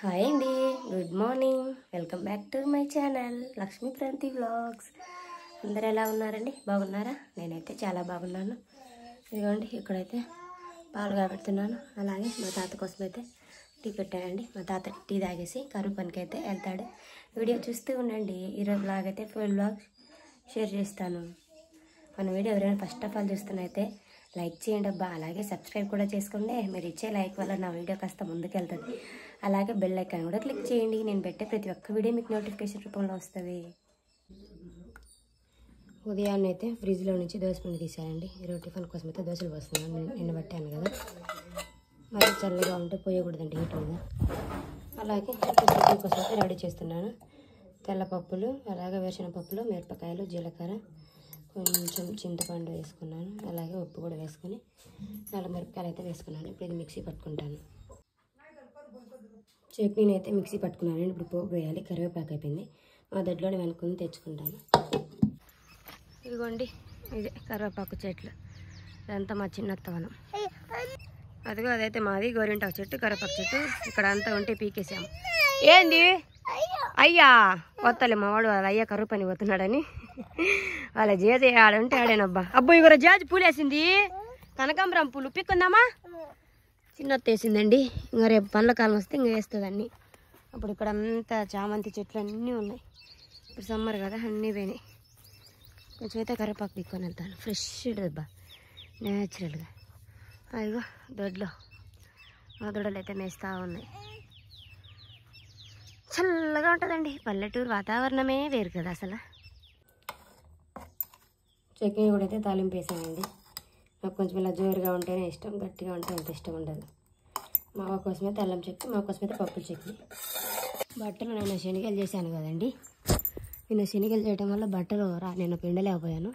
Hi అండి, good morning. Welcome back to my channel Lakshmi ప్రంతి vlogs. అందరు ఎలా ఉన్నారండి? బాగున్నారా? నేనైతే చాలా బాగున్నాను. ఇదిగోండి, ఇక్కడైతే పాలు కాబెడుతున్నాను. అలాగే మా తాత కోసం అయితే టీ పెట్టానండి. మా తాత టీ తాగేసి కరువు పనికి అయితే వెళ్తాడు. వీడియో చూస్తూ ఉండండి. ఈరోజు బ్లాగ్ అయితే ఫుల్ బ్లాగ్ షేర్ చేస్తాను. మన వీడియో ఎవరైనా ఫస్ట్ ఆఫ్ ఆల్ చూస్తున్నైతే లైక్ చేయండి అబ్బా. అలాగే సబ్స్క్రైబ్ కూడా చేసుకోండి. మీరు ఇచ్చే లైక్ వల్ల నా వీడియో కాస్త ముందుకెళ్తుంది. అలాగే బెల్ ఐకాన్ కూడా క్లిక్ చేయండి. నేను పెట్టే ప్రతి ఒక్క వీడియో మీకు నోటిఫికేషన్ రూపంలో వస్తుంది. ఉదయాన్నే అయితే ఫ్రిడ్జ్లో నుంచి దోశ పిండి తీసానండి. ఈరోజు టిఫిన్ కోసం అయితే దోశలు పోస్తున్నాను. నిన్న పట్టాను కదా, మరి చల్లగా ఉంటే పోయకూడదండి హీట్ మీద. అలాగే చట్నీ కోసం అయితే రెడీ చేస్తున్నాను. తెల్లపప్పులు, అలాగే వేసిన పప్పులు, మిరపకాయలు, జీలకర్ర, కొంచెం చింతపండు వేసుకున్నాను. అలాగే ఉప్పు కూడా వేసుకొని 4 మిరపకాయలు అయితే వేసుకున్నాను. ఇప్పుడు ఇది మిక్సీ పట్టుకుంటాను. చట్నీని అయితే మిక్సీ పట్టుకున్నాను. ఇప్పుడు పోపు వేయాలి. కరివేపాకు అయిపోయింది. మా దొడ్లోనే వెనుకొని తెచ్చుకుంటాను. ఇదిగోండి, ఇదే కరివేపాకు చెట్లు. ఇదంతా మా చిన్నత్తవనం. అదిగో అదైతే మాది గోరింటాకు చెట్టు, కరివేపాకు చెట్టు. ఇక్కడ అంతా ఉంటే పీకేసాము. ఏంది అయ్యా వస్తలే, మా వాడు వాళ్ళ అయ్యా కరువు పని పోతున్నాడని వాళ్ళ జేజి ఆడుంటే ఆడానబ్బా. అబ్బో ఇగో జాజి పూలేసింది, కనకాంబరం పూలు పిక్కుందామా? చిన్నత్త వేసిందండి. ఇంకా రేపు పండ్ల కాలం వస్తే ఇంకా వేస్తుంది అన్నీ. అప్పుడు ఇక్కడ అంతా చామంతి చెట్లు అన్నీ ఉన్నాయి. ఇప్పుడు సమ్మర్ కదా, అన్నీ పోయినాయి. కొంచెం అయితే కరివేపాకు పిక్కొని వెళ్తాను. ఫ్రెష్ దబ్బా, న్యాచురల్గా. అదిగో దొడ్లో మా దొడలు అయితే మేస్తూ ఉన్నాయి. చల్లగా ఉంటుందండి. పల్లెటూరు వాతావరణమే వేరు కదా అసలు. చట్నీ కూడా అయితే తాలింపు వేసానండి. నాకు కొంచెం ఇలా జోరుగా ఉంటేనే ఇష్టం, గట్టిగా ఉంటే అంత ఇష్టం ఉండదు. మా అవ్వ కోసమైతే అల్లం చట్నీ, మా కోసమైతే పప్పుల చట్నీ. బట్టలు నేను శనగలు చేశాను కదండి. నిన్న శనగలు చేయడం వల్ల బట్టలు నేను పిండలేకపోయాను.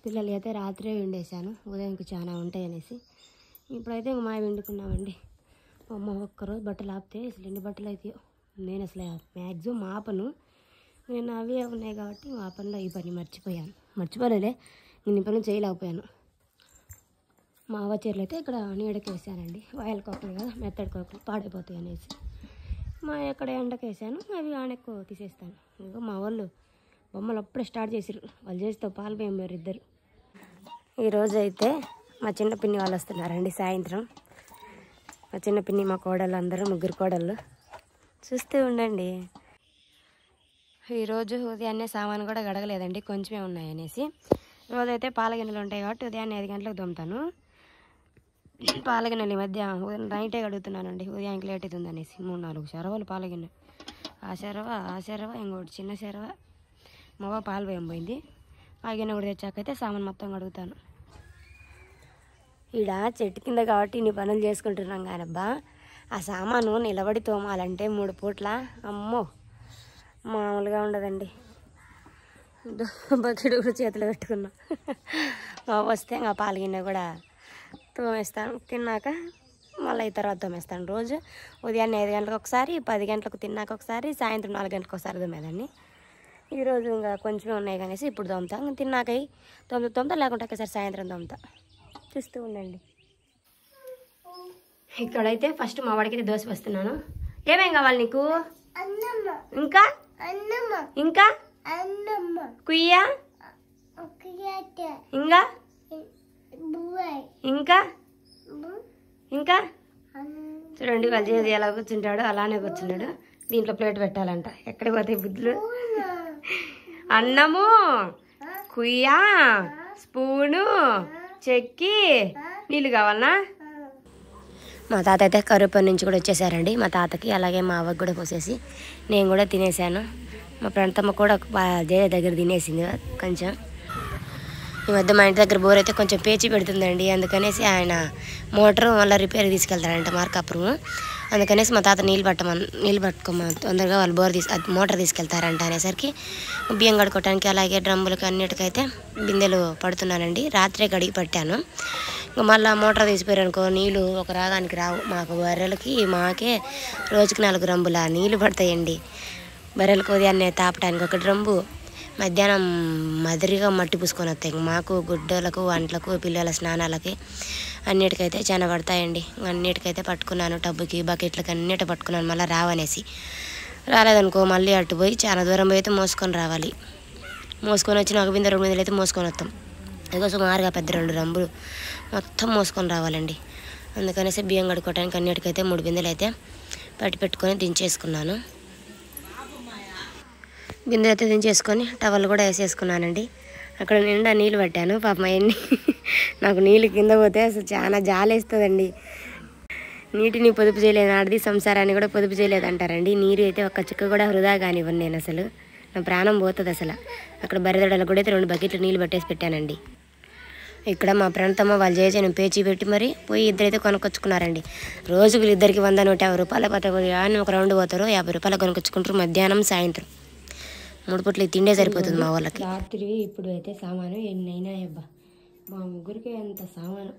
పిల్లలు అయితే రాత్రే విండేశాను, ఉదయంకి చాలా ఉంటాయి అనేసి. ఇప్పుడైతే ఇంక మా విండుకున్నామండి. అమ్మ ఒక్కరోజు బట్టలు ఆపితే అసలు ఎన్ని బట్టలు అవుతాయో. నేను అసలు మ్యాక్సిమం ఆపను. నేను అవే ఉన్నాయి కాబట్టి ఆ పనిలో ఈ పని మర్చిపోలేదే. నేను ఈ పని చేయలేకపోయాను. మా అవ్వ చీరలు అయితే ఇక్కడ నీడకి వేసానండి. వాయల కోకలు కదా, మెత్తడి కోకలు పాడైపోతాయి అనేసి మా ఎక్కడ ఎండకి వేసాను. అవి ఆనెక్కువ తీసేస్తాను. ఇంకా మా వాళ్ళు బొమ్మలు అప్పుడే స్టార్ట్ చేసారు. వాళ్ళు చేస్తే పాలు పోయారు ఇద్దరు. ఈరోజు అయితే మా చిన్న పిన్ని వాళ్ళు వస్తున్నారండి సాయంత్రం. మా చిన్న పిన్ని, మా కోడళ్ళు, అందరూ 3 కోడళ్ళు. చూస్తూ ఉండండి. ఈరోజు ఉదయాన్నే సామాను కూడా గడగలేదండి, కొంచెమే ఉన్నాయనేసి. రోజైతే పాల గిన్నెలు ఉంటాయి కాబట్టి ఉదయాన్నే 5 గంటలకు దొమ్ముతాను. పాల గిన్నెలు ఈ మధ్య నైటే కడుగుతున్నానండి, ఉదయానికి లేట్ అవుతుంది అనేసి. 3-4 చెరవలు పాల గిన్నె. ఆ చెరవ ఇంకోటి చిన్న చెరవ. మవ్వ పాలు వేయం పోయింది. ఆ గిన్నె కూడా తెచ్చాకైతే సామాను మొత్తం కడుగుతాను. ఈడ చెట్టు కింద కాబట్టి ఇన్ని పనులు చేసుకుంటున్నాం కానబ్బా, ఆ సామాను నిలబడి తోమాలంటే 3 పూట్ల అమ్మో మామూలుగా ఉండదండి. బకెట్ కూడా చేతిలో పెట్టుకున్నా. వస్తే ఇంకా పాలు గిన్నె కూడా తోమేస్తాను. తిన్నాక మళ్ళీ ఈ తర్వాత తోమేస్తాను. రోజు ఉదయాన్నే 5 గంటలకు ఒకసారి, 10 గంటలకు తిన్నాక ఒకసారి, సాయంత్రం 4 గంటలకు ఒకసారి తోమేదాన్ని. ఈరోజు ఇంకా కొంచెమే ఉన్నాయి కనేసి ఇప్పుడు తోముతా. తిన్నాక తోముతా, లేకుంటే ఒకసారి సాయంత్రం తోముతా. చూస్తూ ఉండండి. ఇక్కడైతే ఫస్ట్ మా వాడికి దోశ వస్తున్నాను. ఏమేం కావాలి నీకు? ఇంకా ఇంకా కుయ్యా, ఇంకా ఇంకా ఇంకా చూడండి, వాళ్ళు చేసి ఎలా కూర్చుంటాడు అలానే కూర్చున్నాడు. దీంట్లో ప్లేట్ పెట్టాలంట. ఎక్కడికి పోతాయి బుద్ధులు? అన్నము, కుయ్యా, స్పూను, చెక్కి, నీళ్ళు కావాలనా? మా తాత అయితే కరువు పని నుంచి కూడా వచ్చేసారండి. మా తాతకి అలాగే మా అవ్వకి కూడా పోసేసి నేను కూడా తినేసాను. మా ప్రణతమ్మ కూడా జయ దగ్గర తినేసింది కొంచెం. ఈ మధ్య మా ఇంటి దగ్గర బోర్ అయితే కొంచెం పేచి పెడుతుందండి. అందుకనేసి ఆయన మోటారు మళ్ళీ రిపేర్ తీసుకెళ్తారంట మార్కాపురం. అందుకనేసి మా తాత నీళ్ళు పట్టుకోమని తొందరగా వాళ్ళు మోటార్ తీసుకెళ్తారంట అనేసరికి బియ్యం కడుక్కోవటానికి అలాగే డ్రమ్ములకి అన్నిటికైతే బిందెలు పడుతున్నానండి. రాత్రే కడిగి పట్టాను. ఇంకా మళ్ళీ మోటార్ తీసిపోయారు అనుకో, నీళ్ళు ఒక రాగానికి రావు. మాకు బర్రెలకి మాకే రోజుకి 4 డ్రమ్ముల నీళ్ళు పడతాయండి. బర్రెలకు ఉదయాన్నే తాపడానికి ఒక డ్రమ్ము, మధ్యాహ్నం మదిరిగా మట్టి పూసుకొని వస్తాయి. మాకు గుడ్డలకు వంటలకు పిల్లల స్నానాలకి అన్నిటికైతే చాలా పడతాయండి. అన్నిటికైతే పట్టుకున్నాను, టబ్బుకి బకెట్లకి అన్నిటి పట్టుకున్నాను. మళ్ళీ రావనేసి రాలేదనుకో మళ్ళీ అటు పోయి చాలా దూరం పోయి అయితే మోసుకొని రావాలి. మోసుకొని వచ్చి ఒక బిందె 2 బిందెలు అయితే మోసుకొని వస్తాం. అదిగో సుమారుగా పెద్ద 2 రంబులు మొత్తం మోసుకొని రావాలండి. అందుకనేసి బియ్యం కడుక్కోవడానికి అన్నిటికైతే 3 బిందెలు అయితే పెట్టుకొని దించేసుకున్నాను. బిందెలు అయితే దించేసుకొని టవల్ కూడా వేసేసుకున్నానండి. అక్కడ నిండా నీళ్ళు పట్టాను. పాపం అవన్నీ నాకు నీళ్ళు కింద పోతే అసలు చాలా జాలేస్తుందండి. నీటిని పొదుపు చేయలేదు, ఆడది సంసారాన్ని కూడా పొదుపు చేయలేదు అంటారండి. నీరు అయితే ఒక్క చుక్క కూడా వృధా కానివ్వను నేను, అసలు నా ప్రాణం పోతుంది అసలు. అక్కడ బరిదడలకు కూడా అయితే 2 బకెట్లు నీళ్ళు పట్టేసి పెట్టానండి. ఇక్కడ మా ప్రాంతమ్మ వాళ్ళు చేసిన పేచి పెట్టి మరి పోయి ఇద్దరైతే కొనుక్కొచ్చుకున్నారండి. రోజుకు ఇద్దరికి 100-150 రూపాయలు పోతాయి. అని ఒక రౌండ్ పోతారు, 50 రూపాయలు కొనుక్కొచ్చుకుంటారు. మధ్యాహ్నం సాయంత్రం 3 పూటలు తిండే సరిపోతుంది మా వాళ్ళకి. రాత్రి ఇప్పుడు అయితే సామాను ఎన్నైనా అబ్బా, మా ముగ్గురికి ఎంత సామాను.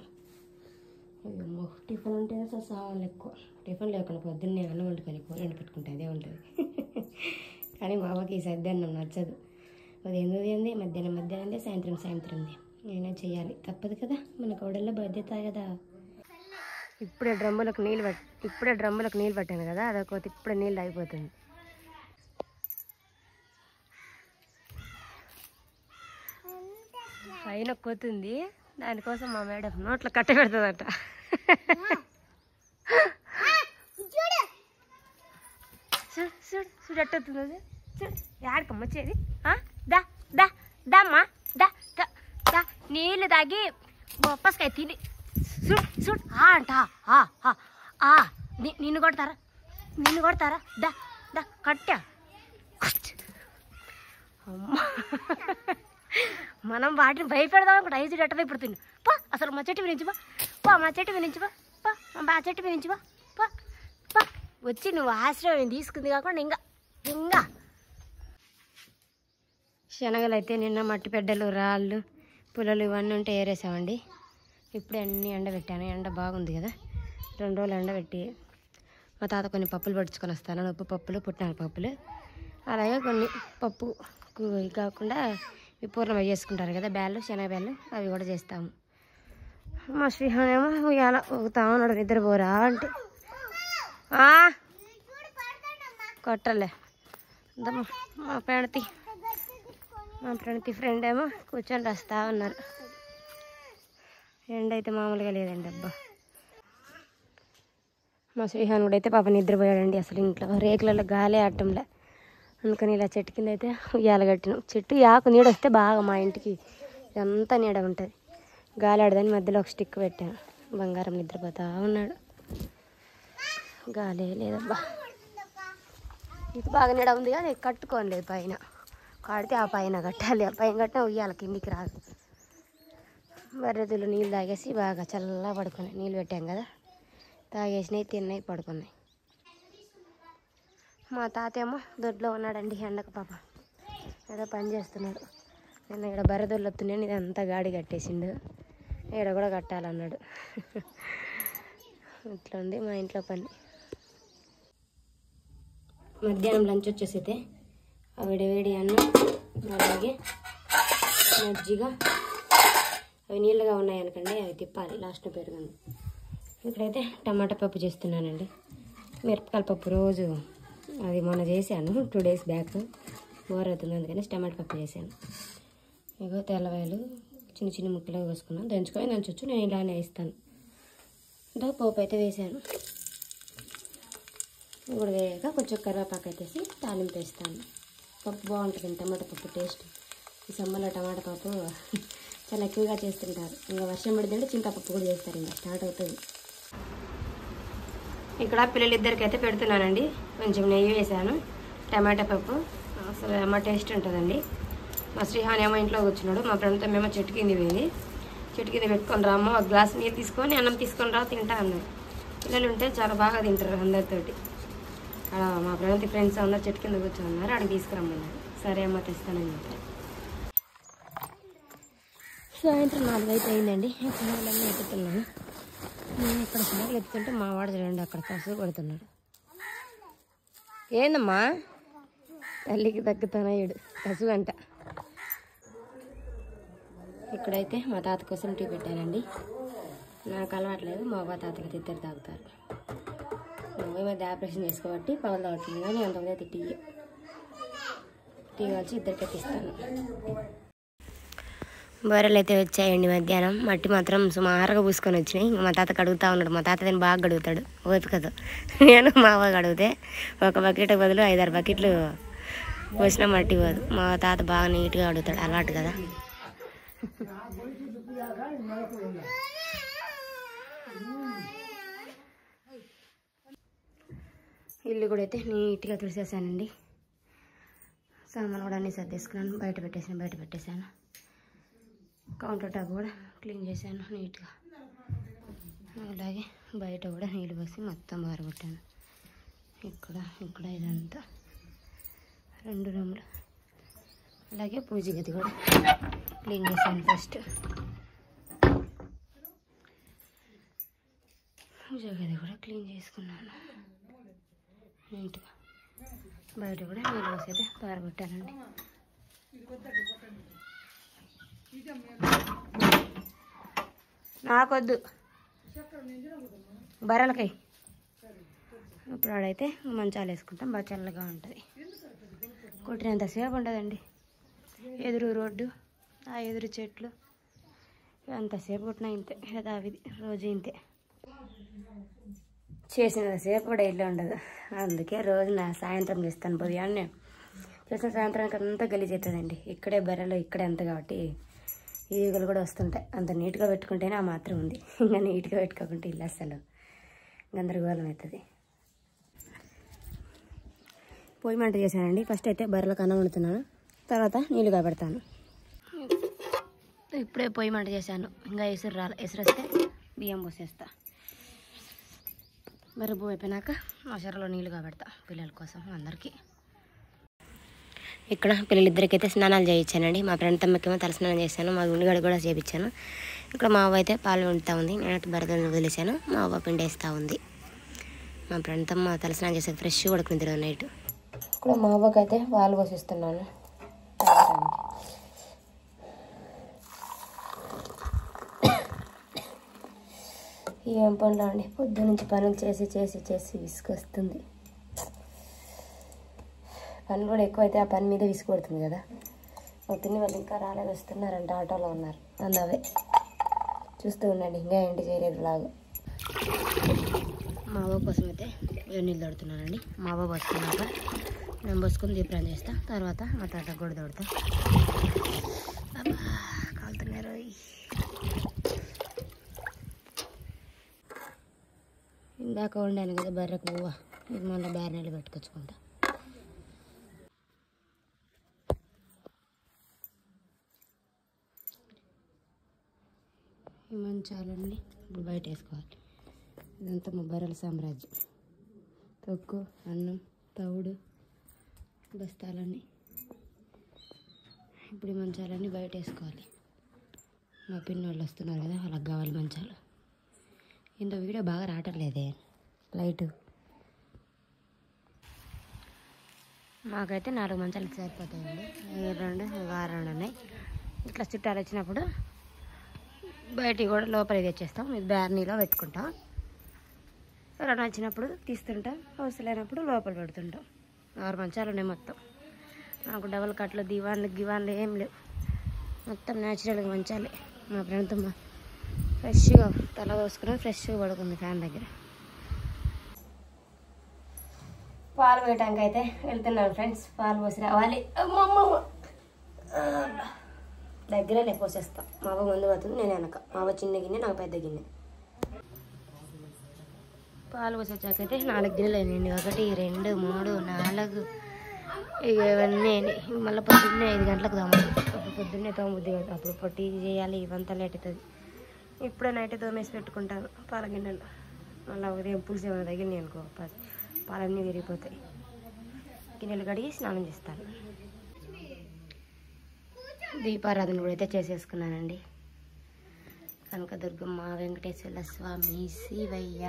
టిఫిన్ ఉంటే అసలు సామాన్లు ఎక్కువ. టిఫిన్ లేకుండా పొద్దున్నే అన్నం వండుకొని కూర వండి పెట్టుకుంటే అదే ఉంటుంది. కానీ మా అవ్వకి ఈ సద్దన్నం నచ్చదు. ఉదయం మధ్యాహ్నం సాయంత్రం అయినా చేయాలి, తప్పదు కదా, మన కోడళ్ళ బాధ్యత కదా. ఇప్పుడే డ్రమ్ములకు నీళ్ళు పట్టాను కదా, అదొకటి ఇప్పుడే నీళ్ళు అయిపోతుంది. పైన కొత్తుంది, దానికోసం మా మేడం నోట్లో కట్ట పెడుతుందట. చూడు ఎట్టవుతుంది అది, చూడు యాడికమ్మ వచ్చేది. దామ్మా దా నీళ్ళు తాగి బొప్పస్కాయ తిని చూడు అంట. నిన్ను కొడతారా దా కట్టా. అమ్మ మనం వాటిని భయపెడదాం అనుకుంటా. 5 ఎట్ట భయపడుతుంది. పా అసలు మా చెట్టు వినించి మా చెట్టు వినించి వచ్చి నువ్వు ఆశ్రయం తీసుకుంది కాకుండా ఇంకా శనగలు అయితే నిన్న మట్టి పెడ్డలు, రాళ్ళు, పుల్లలు ఇవన్నీ ఉంటే ఏరేసామండి. ఇప్పుడే అన్నీ ఎండబెట్టాను. ఎండ బాగుంది కదా, 2 రోజులు ఎండబెట్టి మా తాత కొన్ని పప్పులు పట్టుకొని వస్తాను. ఉప్పు పప్పులు, పుట్నాల పప్పులు, అలాగే కొన్ని పప్పు కాకుండా పూర్ణం చేసుకుంటారు కదా, బ్యాళ్ళు, శనగ బ్యాళ్ళు, అవి కూడా చేస్తాము. మా శ్రీహానేమో ఇలా ఊగుతా ఉన్నాడు, నిద్రపోరా అంటే కొట్టలే. మా ప్రణతి ఫ్రెండ్ ఏమో కూర్చొని రాస్తా ఉన్నారు. ఎండ అయితే మామూలుగా లేదండి అబ్బా. మా శ్రీహానుడు అయితే పాప నిద్రపోయాడండి. అసలు ఇంట్లో రేకులలో గాలి ఆడటంలే, అందుకని ఇలా చెట్టు కింద అయితే ఉయ్యాల కట్టినాం. చెట్టు ఆకు నీడ వస్తే బాగా మా ఇంటికి ఎంత నీడ ఉంటుంది. గాలి ఆడదని మధ్యలో ఒక స్టిక్ పెట్టాను. బంగారం నిద్రపోతా ఉన్నాడు. గాలి లేదబ్బా. ఇది బాగా నీడ ఉంది కానీ కట్టుకోలేదు, పైన కాడితే ఆ పైన కట్టాలి. ఆ పైన కట్టినా ఉయ్యాల కిందికి రాదు. బర్రెదులు నీళ్ళు తాగేసి బాగా చల్లగా పడుకున్నాయి. నీళ్ళు పెట్టాం కదా, తాగేసినాయి, తిన్నాయి, పడుకున్నాయి. మా తాత ఏమో దొడ్లో ఉన్నాడండి. ఎండకు పాప ఏదో పని చేస్తున్నాడు. నేను ఇక్కడ బర్రెదొడ్లు వస్తున్నాను, ఇదంతా గాడి కట్టేసిండు. ఇక్కడ కూడా కట్టాలన్నాడు. ఇట్లా ఉంది మా ఇంట్లో పని. మధ్యాహ్నం లంచ్ వచ్చేసి అయితే వేడి అన్నం, అలాగే మజ్జిగ, అవి నీళ్ళగా ఉన్నాయనుకోండి, అవి తిప్పాలి, లాస్ట్లో పెరుగుంది. ఇక్కడైతే టమాటా పప్పు చేస్తున్నానండి. మిరపకాయల పప్పు రోజు అది మొన్న చేశాను, 2 డేస్ బ్యాక్. బోర్ అవుతుంది అందుకని టమాటా పప్పు చేశాను. ఇగో తెల్లవాయలు చిన్న ముక్కలుగా వేసుకున్నాను. దంచుకొని దంచొచ్చు, నేను ఇలానే వేస్తాను. ఇంకా పోపు అయితే వేసాను. ఇప్పుడు వేయక కొంచెం కరివేపాకు అయితే తాలింపు వేస్తాను. పప్పు బాగుంటుంది, టమాటా పప్పు టేస్ట్. ఈ సమ్మర్లో టమాటా పప్పు చాలా ఎక్కువగా చేస్తుంటారు. ఇంకా వర్షం పడితే చింతపప్పు కూడా చేస్తారు, ఇంకా స్టార్ట్ అవుతుంది. ఇక్కడ పిల్లలిద్దరికైతే పెడుతున్నానండి. కొంచెం నెయ్యి వేసాను. టమాటా పప్పు అసలు అమ్మ టేస్ట్ ఉంటుందండి. మా శ్రీహాన్ ఏమో ఇంట్లో కూర్చున్నాడు. మా ఫ్రెండ్తో మేము చెట్టు కింద పోయింది. చెట్టు కింద పెట్టుకొని రామ్మ, ఒక గ్లాస్ నీళ్ళు తీసుకొని అన్నం తీసుకొని రా తింటా అన్నారు. పిల్లలు ఉంటే చాలా బాగా తింటారు అందరితోటి. అక్కడ మా ఫ్రెండ్స్ అందరు చెట్టు కింద కూర్చోన్నారు. అక్కడికి తీసుకురమ్మన్నారు. సరే అమ్మ తెస్తానని చెప్పారు. సాయంత్రం 4 అయితే అయిందండి. పిల్లలన్నీ ఎత్తుతున్నాను. నేను ఇక్కడ పిల్లలు ఎత్తుతుంటే మా వాడు చూడండి అక్కడ కసువు కొడుతున్నాడు. ఏందమ్మా తల్లికి తగ్గుతున్నాడు కసువు అంట. ఇక్కడైతే మా తాత కోసం టీ పెట్టానండి. నాకు అలవాట్లేదు, మా అవ్వ తాతకి ఇద్దరు తాగుతారు. మా మధ్య ఆపరేషన్ చేసుకోబట్టి పగలు తాగుతుంది, కానీ అంతమంది టీ వచ్చి ఇద్దరికి ఎత్తిస్తాను. బొర్రెలు అయితే వచ్చాయండి మధ్యాహ్నం. మట్టి మాత్రం సుమారుగా పూసుకొని వచ్చినాయి. మా తాత కడుగుతూ ఉన్నాడు. మా తాత దీన్ని బాగా కడుగుతాడు ఓపికతో. నేను మా అవ్వ కడిగితే ఒక బకెట్ బదులు 5-6 బకెట్లు పోసిన మట్టి పోదు. మా తాత బాగా నీట్గా కడుగుతాడు, అలవాటు కదా. ఇల్లు కూడా అయితే నీట్గా తుడిసేసానండి. సామాన్ కూడా అన్నీ సర్దేసుకున్నాను. బయట పెట్టేశాను. కౌంటర్ టాప్ కూడా క్లీన్ చేశాను నీట్గా. అలాగే బయట కూడా నీళ్ళు పోసి మొత్తం బారగొట్టాను. ఇక్కడ ఇదంతా 2 రూములు. అలాగే పూజ గది కూడా క్లీన్ చేశాను. ఫస్ట్ పూజ గది కూడా క్లీన్ చేసుకున్నాను నీట్గా. బయట కూడా నీళ్ళు పోసి అయితే బారగొట్టానండి. నాకొద్దు బర్రెలకై. ఇప్పుడు ఆడైతే మంచాలు వేసుకుంటాం, బాగా చల్లగా ఉంటుంది. కొట్టినంతసేపు ఉండదండి. ఎదురు రోడ్డు, ఆ ఎదురు చెట్లు, అంతసేపు కొట్టినా ఇంతే. యథావిధి రోజు ఇంతే. చేసినంతసేపు కూడా ఇల్లు ఉండదు. అందుకే రోజు నా సాయంత్రం చేస్తాను. ఉదయాన్నే చేసిన సాయంత్రానికి అంతా గలీజ్ అవుతుందండి. ఇక్కడే బర్రెలు ఇక్కడే అంత కాబట్టి ఈగలు కూడా వస్తుంటాయి. అంత నీట్గా పెట్టుకుంటేనే ఆ మాత్రం ఉంది. ఇంకా నీట్గా పెట్టుకోకుంటే ఇల్లు అసలు గందరగోళం అవుతుంది. పొయ్యి మంట చేశానండి. ఫస్ట్ అయితే బర్రెలకు అన్నం వండుతున్నాను, తర్వాత నీళ్ళు కాబెడతాను. ఇప్పుడే పొయ్యి మంట చేశాను. ఇంకా ఎసురు వస్తే బియ్యం పోసేస్తా. బర్రె పువ్వు అయిపోయినాక మసరలో నీళ్ళు కాబెడతా పిల్లల కోసం అందరికీ. ఇక్కడ పిల్లలిద్దరికైతే స్నానాలు చేయించానండి. మా ఫ్రెండ్ తమ్మకేమో తలస్నానం చేశాను, మా గుండెగడ కూడా చేయించాను. ఇక్కడ మా అవ్వ అయితే పాలు వండుతూ ఉంది. నేనైతే బర్రెలను వదిలేశాను, మా అవ్వ పిండేస్తూ ఉంది. మా ఫ్రెండ్ తమ్మ తలస్నానం చేసేది ఫ్రెష్ పడుకుంది ఈరోజు నైట్. ఇక్కడ మా అవ్వకి అయితే పాలు పోసిస్తున్నాను. ఏం పనులు అండి, పొద్దు నుంచి పనులు చేసి విసుకొస్తుంది. పని కూడా ఎక్కువైతే ఆ పని మీద విసుకొడుతుంది కదా. మా పిన్ని వాళ్ళు ఇంకా రాలేదు, వస్తున్నారంట, ఆటోలో ఉన్నారు. అందవే చూస్తూ ఉండండి, ఇంకా ఏంటి చేయలేదు లాగా. మా అవ్వ కోసం అయితే నీళ్ళు తోడుతున్నానండి. మా అవ్వ పోసుకున్నాక నేను పోసుకొని దీపాన్ని చేస్తా. తర్వాత మా తాత కూడా తోడుతా. కాలుతున్నారు. ఇందాక వండాను కదా బర్రెకు పువ్వు, ఇది మళ్ళీ బేరనీళ్ళు పెట్టుకొచ్చుకుంటా. మంచాలన్నీ ఇప్పుడు బయట వేసుకోవాలి. ఇదంతా మా బర్రెల సామ్రాజ్యం. తొక్కు, అన్నం, తవుడు, బస్తాలన్నీ ఇప్పుడు ఈ మంచాలన్నీ బయట వేసుకోవాలి. మా పిన్ని వాళ్ళు వస్తున్నారు కదా, వాళ్ళకి కావాలి మంచాలు. ఇంత వీడియో బాగా రావట్లేదే లైటు. మాకైతే 4 మంచాలకి సరిపోతాయండి. 2 ఉన్నాయి. ఇట్లా చుట్టాలు వచ్చినప్పుడు బయటికి కూడా లోపలికి తెచ్చేస్తాం. ఇది బ్యార్నీలో పెట్టుకుంటాం. ఎవరైనా వచ్చినప్పుడు తీస్తుంటాం, అవసరమైనప్పుడు లోపల పెడుతుంటాం. 6 మంచాలు ఉన్నాయి మొత్తం. నాకు డబల్ కట్లు, దివాన్లు ఏం లేవు. మొత్తం న్యాచురల్గా మంచాలి. మా ఫ్రెండ్తో ఫ్రెష్గా తల పోసుకుని ఫ్రెష్గా పడుకుంది ఫ్యాన్ దగ్గర. పాలు వేయటానికి అయితే వెళ్తున్నాను ఫ్రెండ్స్. పాలు పోసి రావాలి. దగ్గరనే పోసేస్తాం. మా అవ్వ ముందు పోతుంది, నేను వెనక. మా అవ్వ చిన్న గిన్నె, నాకు పెద్ద గిన్నె. పాలు పోసొచ్చాకైతే 4 గిన్నెలు అయినాయండి. 1, 2, 3, 4 ఇక ఇవన్నీ. మళ్ళీ పొద్దున్నే 5 గంటలకు తోమాలి. అప్పుడు పొద్దున్నే తోముద్ది కదా, అప్పుడు పొట్టి చేయాలి. ఇవంతా లేట్ అవుతుంది. ఇప్పుడే నైట్ తోమేసి పెట్టుకుంటాను పాల గిన్నెలు. మళ్ళీ ఉదయం పులుసు ఏమైనా తగిలినాయి అనుకో, పాలన్నీ విరిగిపోతాయి. గిన్నెలు కడిగి స్నానం చేస్తాను. దీపారాధన కూడా అయితే చేసేసుకున్నానండి. కనకదుర్గమ్మ, వెంకటేశ్వర స్వామి, శివయ్య,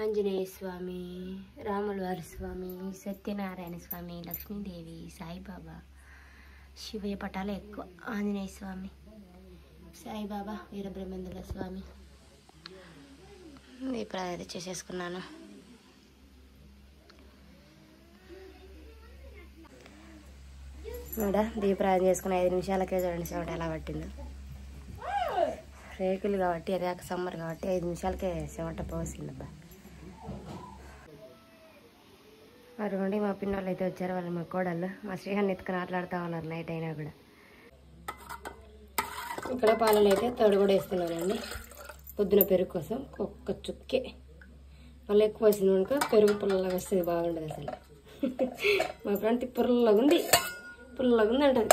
ఆంజనేయ స్వామి, రాములవారి స్వామి, సత్యనారాయణ స్వామి, లక్ష్మీదేవి, సాయిబాబా, శివయ్య పటాలు ఎక్కువ, ఆంజనేయ స్వామి సాయిబాబా వీరబ్రహ్మేంద్ర స్వామి దీపారాధన అయితే చేసేసుకున్నాను. ఇక్కడ దీపారాధన చేసుకుని 5 నిమిషాలకే చూడండి చెమట ఎలా పట్టిందో. రేకులు కాబట్టి రేక సమ్మర్ కాబట్టి 5 నిమిషాలకే చెమట పోసిందబ్బా. అరుగుండి మా పిన్నోళ్ళు అయితే వచ్చారు. వాళ్ళు మా కోడళ్ళు మా శ్రీహాన్ని ఎత్తుకుని ఆటలాడుతూ ఉన్నారు నైట్ అయినా కూడా. ఇక్కడ పాలలో అయితే తోడు కూడా వేస్తున్నానండి. పొద్దున పెరుగు కోసం ఒక్క చుక్కే, మళ్ళీ ఎక్కువ వేసింది కనుక పెరుగు పుల్లగా వస్తుంది, బాగుండదు అసలు. మా ఫ్రెండ్ పుల్లగా ఉంది అంటది.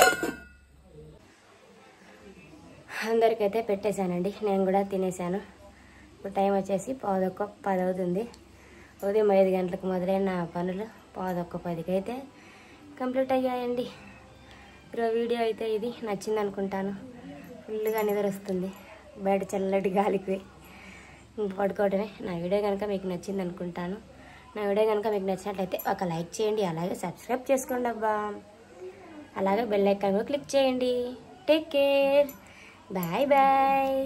అందరికైతే పెట్టేశానండి, నేను కూడా తినేసాను. ఇప్పుడు టైం వచ్చేసి 10:10 అవుతుంది. ఉదయం 5 గంటలకు మొదలైన పనులు 10:10కి అయితే కంప్లీట్ అయ్యాయండి. ఈరోజు వీడియో అయితే ఇది నచ్చింది అనుకుంటాను. ఫుల్గా నిద్ర వస్తుంది బయట చల్లటి గాలికి పడుకోవడమే. నా వీడియో కనుక మీకు నచ్చింది అనుకుంటాను. నా వీడియో కనుక మీకు నచ్చినట్లయితే ఒక లైక్ చేయండి, అలాగే సబ్స్క్రైబ్ చేసుకోండి అబ్బా. అలాగే బెల్ ఐకాన్ కూడా క్లిక్ చేయండి. Take care, bye bye.